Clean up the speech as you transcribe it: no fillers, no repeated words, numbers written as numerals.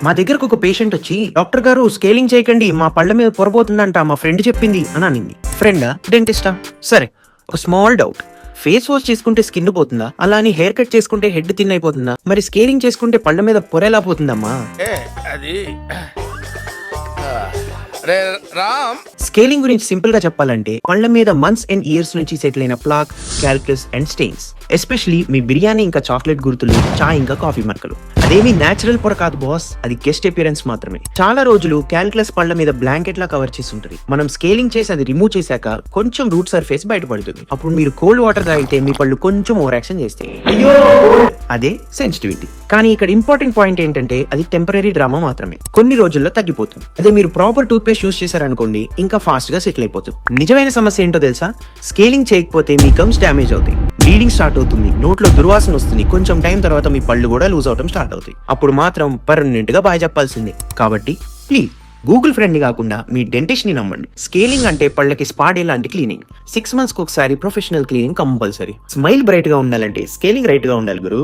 మా దగ్గరకు ఒక పేషెంట్ వచ్చి, డాక్టర్ గారు స్కేలింగ్ చేయకండి, మా పళ్ళ మీద పొరబోతుందంట, మా ఫ్రెండ్ చెప్పింది అని అనింది. ఫ్రెండా, డెంటిస్టా? సరే, ఒక స్మాల్ డౌట్. ఫేస్ వాష్ చేసుకుంటే స్కిన్ పోతుందా? అలా అని హెయిర్ కట్ చేసుకుంటే హెడ్ థిన్ అయిపోతుందా? మరి స్కేలింగ్ చేసుకుంటే పళ్ళ మీద పొర ఎలా పోతుందమ్మా? అది రామ్, స్కేలింగ్ గురించి సింపుల్ గా చెప్పాలంటే, పళ్ళ మీద మంత్స్ అండ్ ఇయర్స్ నుంచి సెటిల్ అయిన ప్లాక్, క్యాల్కస్ అండ్ స్టెయిన్స్, ఎస్పెషలీ మీ బిర్యానీ ఇంకా చాక్లెట్ గుర్తులు, చాయ్ ఇంకా కాఫీ మరకలు. అదేమి నేచురల్ పొర కాదు బాస్, అది గెస్ట్ అపియరెన్స్ మాత్రమే. చాలా రోజులు క్యాల్కులస్ పళ్ళ మీద బ్లాంకెట్ లా కవర్ చేసి ఉంటుంది. మనం స్కేలింగ్ చేసి అది రిమూవ్ చేశాక కొంచెం రూట్ సర్ఫేస్ బయటపడుతుంది. అప్పుడు మీరు కోల్డ్ వాటర్ తాగితే మీ పళ్ళు కొంచెం ఓవర్ యాక్షన్ చేస్తాయి. అదే సెన్సిటివిటీ. కానీ ఇక్కడ ఇంపార్టెంట్ పాయింట్ ఏంటంటే, అది టెంపరీ డ్రామా మాత్రమే, కొన్ని రోజుల్లో తగ్గిపోతుంది. అదే మీరు ప్రాపర్ టూత్ పేస్ట్ యూస్ చేశారనుకోండి, ఇంకా ఫాస్ట్ గా సెటిల్ అయిపోతుంది. నిజమైన సమస్య ఏంటో తెలుసా? స్కేలింగ్ చేయకపోతే మీ గమ్స్ డ్యామేజ్ అవుతాయి, బ్లీడింగ్ స్టార్ట్ అవుతుంది, నోట్లో దుర్వాసన వస్తుంది, కొంచెం టైం తర్వాత మీ పళ్ళు కూడా లూజ్ అవడం స్టార్ట్ అవుతాయి. అప్పుడు మాత్రం పర్మనెంట్ గా బాయ్ చెప్పాల్సిందే. కాబట్టి ప్లీజ్ గూగుల్ ఫ్రెండ్ ని కాకుండా మీ డెంటిస్ట్ ని నమ్మండి. స్కేలింగ్ అంటే పళ్ళకి స్పాడే లాంటి క్లీనింగ్. 6 months కి ఒకసారి professional cleaning compulsory. Smile bright గా ఉండాలంటే స్కేలింగ్ రైట్ గా ఉండాలి గురు.